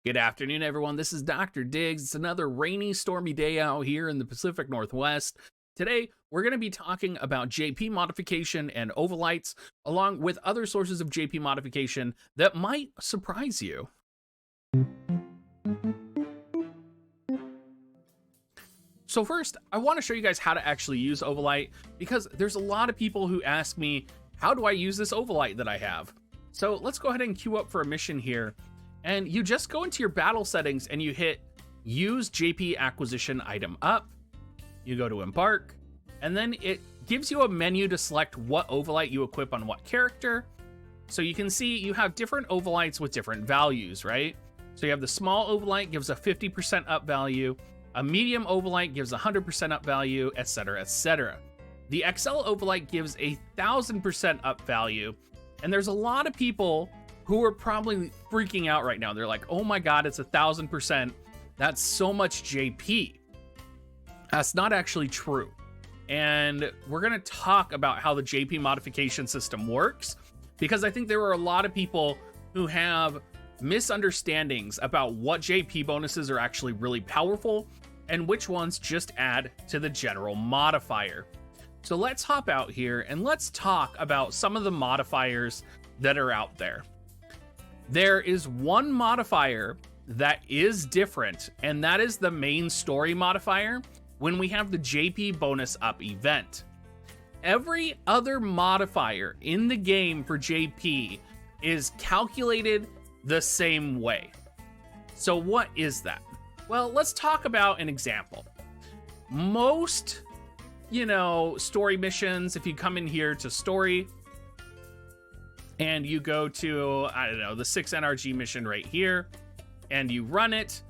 Good afternoon, everyone. This is Dr. Diggs. It's another rainy, stormy day out here in the Pacific Northwest. Today, we're going to be talking about JP modification and overlights, along with other sources of JP modification that might surprise you. So first, I want to show you guys how to actually use Ovalite, because there's a lot of people who ask me, how do I use this Ovalite that I have? So let's go ahead and queue up for a mission here. And you just go into your battle settings and you hit use JP acquisition item up. You go to embark, and then it gives you a menu to select what Overlight you equip on what character. So you can see you have different Overlights with different values, right? So you have the small Overlight gives a 50% up value, a medium Overlight gives 100% up value, etc., etc. The XL Overlight gives 1,000% up value, and there's a lot of people who are probably freaking out right now. They're like, oh my god, it's 1,000%. That's so much JP. That's not actually true. And we're gonna talk about how the JP modification system works, because I think there are a lot of people who have misunderstandings about what JP bonuses are actually really powerful and which ones just add to the general modifier. So let's hop out here and let's talk about some of the modifiers that are out there. There is one modifier that is different, and that is the main story modifier when we have the JP bonus up event. Every other modifier in the game for JP is calculated the same way. So what is that? Well, let's talk about an example. Most, story missions, if you come in here to story, and you go to, the 6 NRG mission right here, and you run it.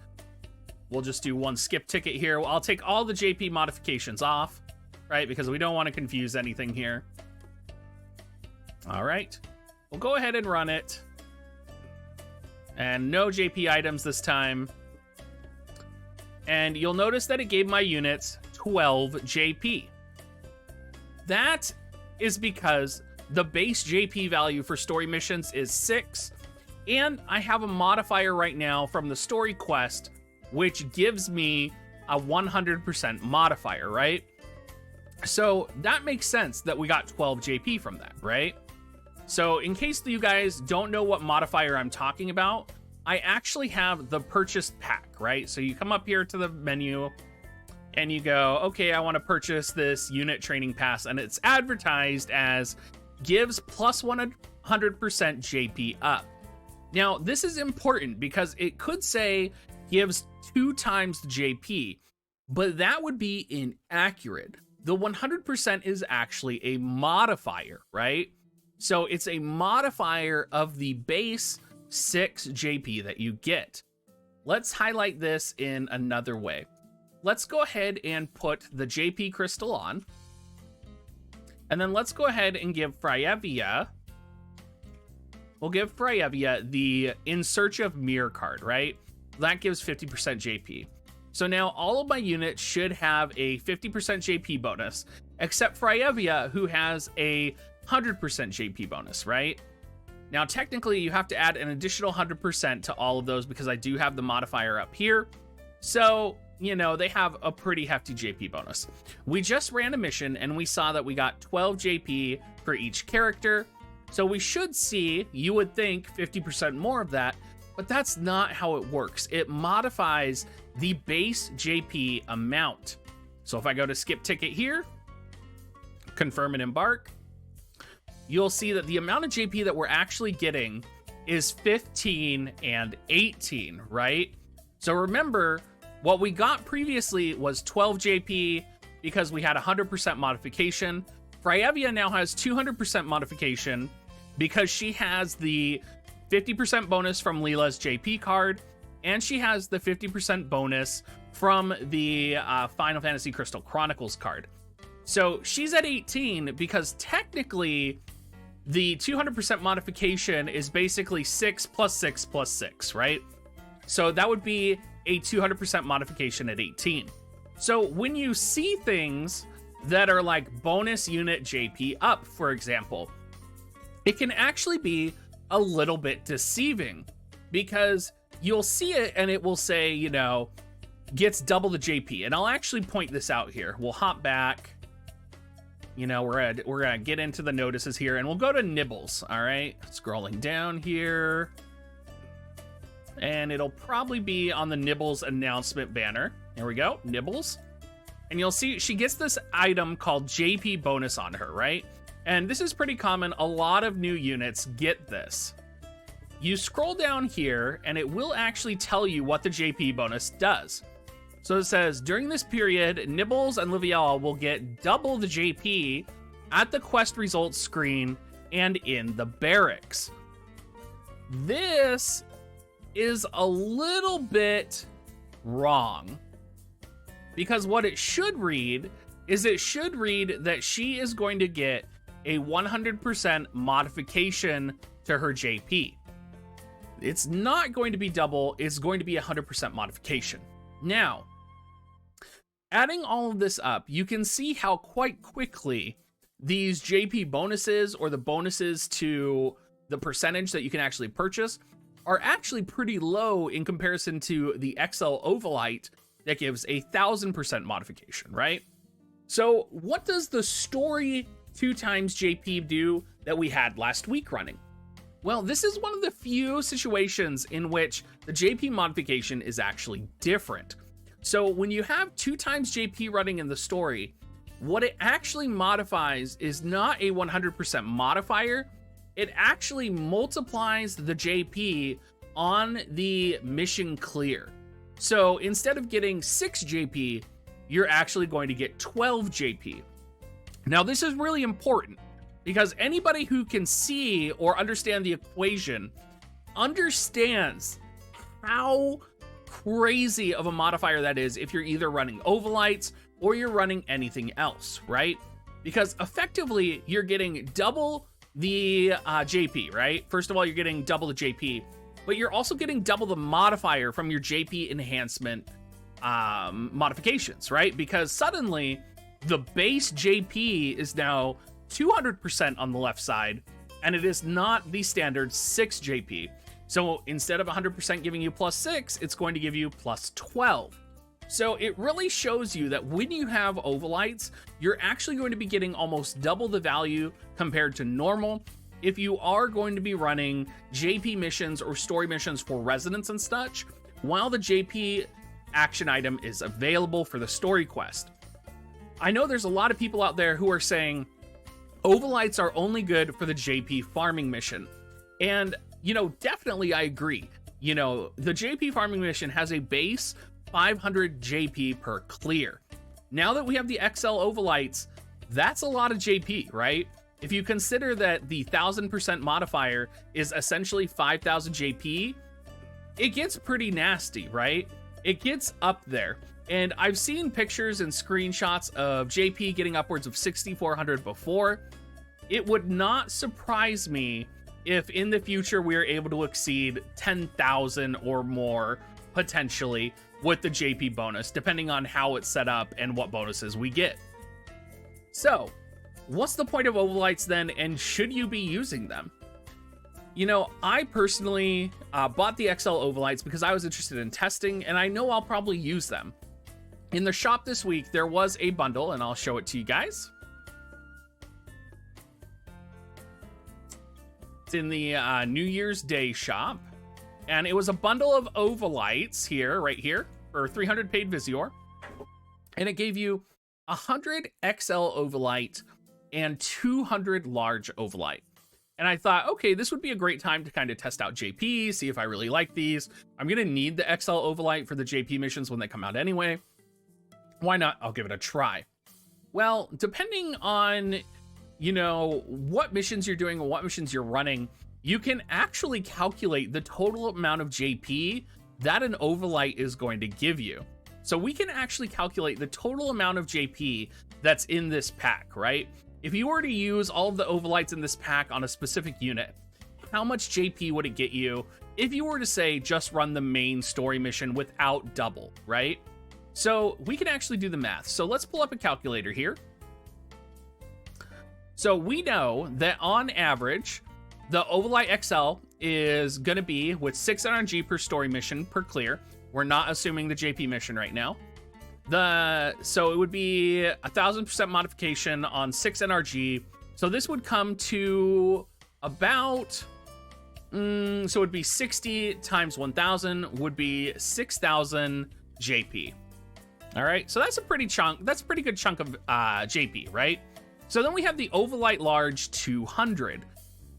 We'll just do one skip ticket here. I'll take all the JP modifications off, right? Because we don't want to confuse anything here. All right. We'll go ahead and run it. And no JP items this time. And you'll notice that it gave my units 12 JP. That is because the base JP value for story missions is 6, and I have a modifier right now from the story quest, which gives me a 100% modifier, right? So that makes sense that we got 12 JP from that, right? So in case you guys don't know what modifier I'm talking about, I actually have the purchased pack, right? So you come up here to the menu, and you go, okay, I want to purchase this unit training pass, and it's advertised as gives plus 100% JP up. Now, this is important because it could say gives 2 times the JP, but that would be inaccurate. The 100% is actually a modifier, right? So it's a modifier of the base 6 JP that you get. Let's highlight this in another way. Let's go ahead and put the JP crystal on. And then let's go ahead and give Fryevia. We'll give Fryevia the In Search of Mirror card, right? That gives 50% JP. So now all of my units should have a 50% JP bonus, except Fryevia, who has a 100% JP bonus, right? Now, technically, you have to add an additional 100% to all of those because I do have the modifier up here. So, they have a pretty hefty JP bonus. We just ran a mission and we saw that we got 12 JP for each character. So we should see, you would think, 50% more of that, but that's not how it works. It modifies the base JP amount. So if I go to skip ticket here, confirm and embark, you'll see that the amount of JP that we're actually getting is 15 and 18, right? So remember, what we got previously was 12 JP because we had 100% modification. Fryevia now has 200% modification because she has the 50% bonus from Leela's JP card, and she has the 50% bonus from the Final Fantasy Crystal Chronicles card. So she's at 18 because technically the 200% modification is basically 6 plus 6 plus 6, right? So that would be a 200% modification at 18. So when you see things that are like bonus unit JP up, for example, it can actually be a little bit deceiving because you'll see it and it will say, you know, gets double the JP. And I'll actually point this out here. We'll hop back. You know, we're gonna get into the notices here, and we'll go to nibbles. All right, scrolling down here, and it'll probably be on the nibbles announcement banner. Here we go, nibbles, and you'll see she gets this item called JP bonus on her, right? And this is pretty common. A lot of new units get this. You scroll down here, and it will actually tell you what the JP bonus does. So it says, during this period, Nibbles and Livial will get double the JP at the quest results screen and in the barracks. This is a little bit wrong, because what it should read is it should read that she is going to get a 100% modification to her JP. It's not going to be double, it's going to be 100% modification. Now, adding all of this up, you can see how quite quickly these JP bonuses, or the bonuses to the percentage that you can actually purchase, are actually pretty low in comparison to the XL Ovalite that gives 1,000% modification, right? So what does the story 2 times JP do that we had last week running? Well, this is one of the few situations in which the JP modification is actually different. So when you have 2 times JP running in the story, what it actually modifies is not a 100% modifier. It actually multiplies the JP on the mission clear. So instead of getting 6 JP, you're actually going to get 12 JP. Now this is really important, because anybody who can see or understand the equation understands how crazy of a modifier that is if you're either running Ovalites or you're running anything else, right? Because effectively you're getting double the JP, right? First of all, you're getting double the JP, but you're also getting double the modifier from your JP enhancement modifications, right? Because suddenly the base JP is now 200% on the left side, and it is not the standard 6 JP. So instead of 100% giving you +6, it's going to give you +12. So it really shows you that when you have Ovalites, you're actually going to be getting almost double the value compared to normal if you are going to be running JP missions or story missions for residents and such, while the JP action item is available for the story quest. I know there's a lot of people out there who are saying Ovalites are only good for the JP farming mission. And, you know, definitely I agree. You know, the JP farming mission has a base 500 JP per clear. Now that we have the XL Ovalites, that's a lot of JP, right? If you consider that the 1000% modifier is essentially 5000 JP, it gets pretty nasty, right? It gets up there. And I've seen pictures and screenshots of JP getting upwards of 6400 before. It would not surprise me if in the future we are able to exceed 10,000 or more potentially with the JP bonus, depending on how it's set up and what bonuses we get. So, what's the point of Ovalites then, and should you be using them? You know, I personally bought the XL Ovalites because I was interested in testing, and I know I'll probably use them. In the shop this week, there was a bundle, and I'll show it to you guys. It's in the New Year's Day shop, and it was a bundle of Ovalites here, right here, for 300 paid Visior, and it gave you 100 XL Ovalite and 200 large Ovalite. And I thought, okay, this would be a great time to kind of test out JP, see if I really like these. I'm gonna need the XL Ovalite for the JP missions when they come out anyway. Why not? I'll give it a try. Well, depending on, you know, what missions you're doing or what missions you're running, you can actually calculate the total amount of JP that an Overlight is going to give you. So we can actually calculate the total amount of JP that's in this pack, right? If you were to use all of the Overlights in this pack on a specific unit, how much JP would it get you if you were to say just run the main story mission without double, right? So we can actually do the math. So let's pull up a calculator here. So we know that on average, the Overlight XL is going to be with 6 NRG per story mission per clear. We're not assuming the JP mission right now. So it would be 1000% modification on 6 NRG. So this would come to about, so it would be 60 times 1000 would be 6000 JP. All right, so that's a pretty good chunk of JP, right? So then we have the Overlight Large 200.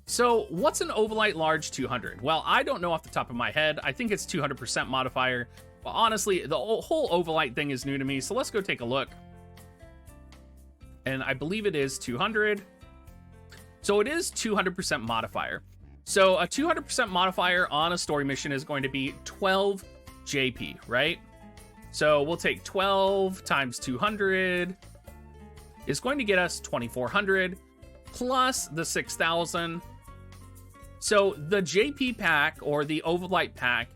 So what's an Overlight Large 200? Well, I don't know off the top of my head. I think it's 200% modifier. But honestly, the whole Overlight thing is new to me. So let's go take a look. And I believe it is 200. So it is 200% modifier. So a 200% modifier on a story mission is going to be 12 JP, right? So we'll take 12 times 200 is going to get us 2400 plus the 6000. So the JP pack or the Ovalite pack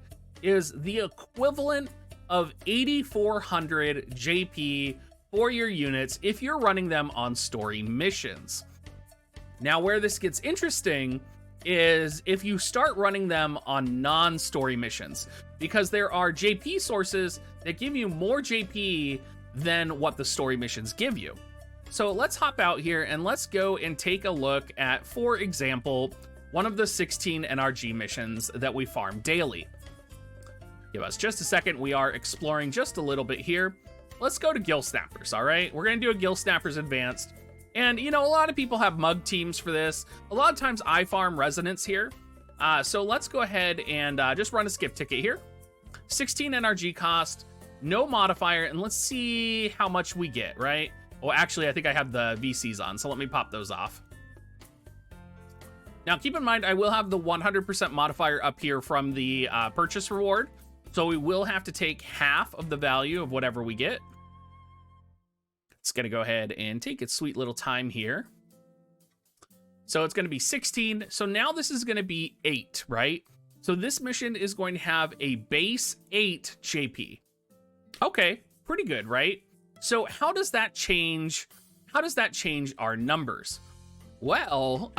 is the equivalent of 8400 JP for your units if you're running them on story missions. Now, where this gets interesting is if you start running them on non-story missions, because there are JP sources that give you more JP than what the story missions give you. So let's hop out here and let's go and take a look at, for example, one of the 16 NRG missions that we farm daily. Give us just a second. We are exploring just a little bit here. Let's go to Gill Snappers, all right? We're going to do a Gill Snappers Advanced. And, you know, a lot of people have mug teams for this. A lot of times I farm residents here. So let's go ahead and just run a skip ticket here. 16 NRG cost, no modifier, and let's see how much we get, right? Well, actually, I think I have the VCs on, so let me pop those off. Now, keep in mind, I will have the 100% modifier up here from the purchase reward. So we will have to take half of the value of whatever we get. It's going to go ahead and take its sweet little time here. So it's going to be 16. So now this is going to be 8, right? So this mission is going to have a base 8 JP. Okay, pretty good, right? So how does that change? How does that change our numbers? Well,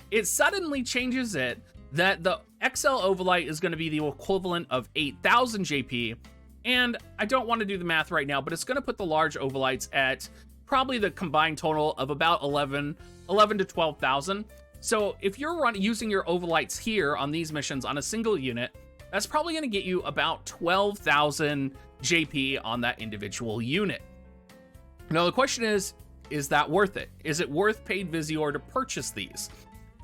it suddenly changes it that the XL Ovalite is going to be the equivalent of 8,000 JP. And I don't want to do the math right now, but it's going to put the large Overlights at probably the combined total of about 11 to 12,000. So if you're using your Overlights here on these missions on a single unit, that's probably going to get you about 12,000 JP on that individual unit. Now the question is that worth it? Is it worth paid Visior to purchase these?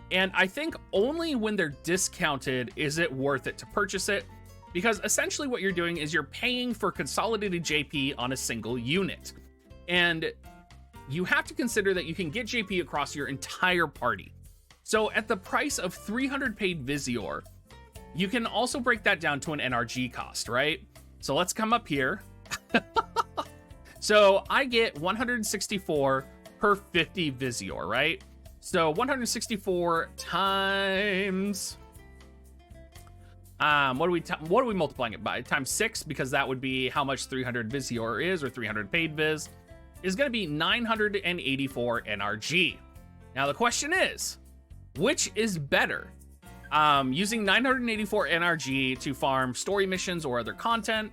And I think only when they're discounted is it worth it to purchase it, because essentially what you're doing is you're paying for consolidated JP on a single unit. And you have to consider that you can get JP across your entire party. So at the price of 300 paid Visior, you can also break that down to an NRG cost, right? So let's come up here. So I get 164 per 50 Visior, right? So 164 times, what are we multiplying it by? Times 6, because that would be how much 300 Visior is, or 300 paid Viz, is going to be 984 NRG. Now the question is, which is better? Using 984 NRG to farm story missions or other content,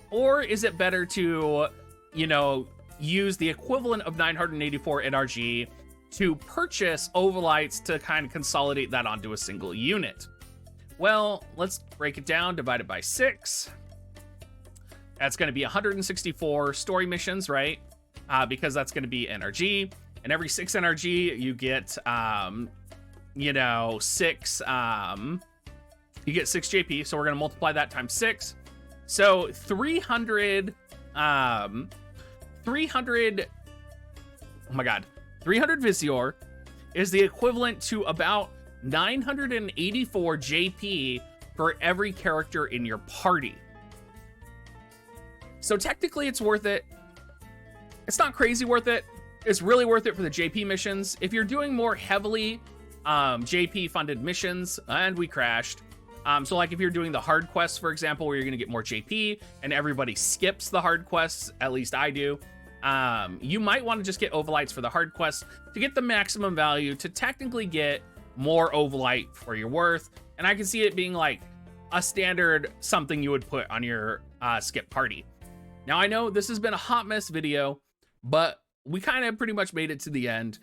or is it better to, you know, use the equivalent of 984 NRG to purchase Overlights to kind of consolidate that onto a single unit? Well, let's break it down, divide it by 6. That's going to be 164 story missions, right? Because that's going to be NRG, and every 6 NRG you get, you know, 6, you get 6 JP, so we're going to multiply that times 6. So 300, oh my god, 300 Visior is the equivalent to about 984 JP for every character in your party. So technically it's worth it. It's not crazy worth it. It's really worth it for the JP missions. If you're doing more heavily JP funded missions, and we crashed. So like if you're doing the hard quests, for example, where you're going to get more JP and everybody skips the hard quests, at least I do, you might want to just get Overlights for the hard quests to get the maximum value to technically get more Ovalite for your worth. And I can see it being like a standard something you would put on your skip party. Now, I know this has been a hot mess video, but we kind of pretty much made it to the end.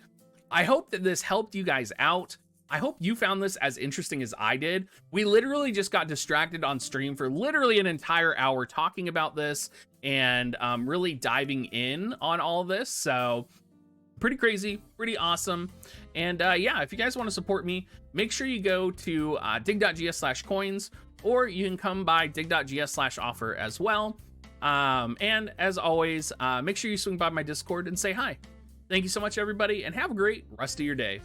I hope that this helped you guys out. I hope you found this as interesting as I did. We literally just got distracted on stream for literally an entire hour talking about this and really diving in on all this. So pretty crazy, pretty awesome. And yeah, if you guys want to support me, make sure you go to dig.gs/coins, or you can come by dig.gs/offer as well. And as always, make sure you swing by my Discord and say hi. Thank you so much, everybody, and have a great rest of your day.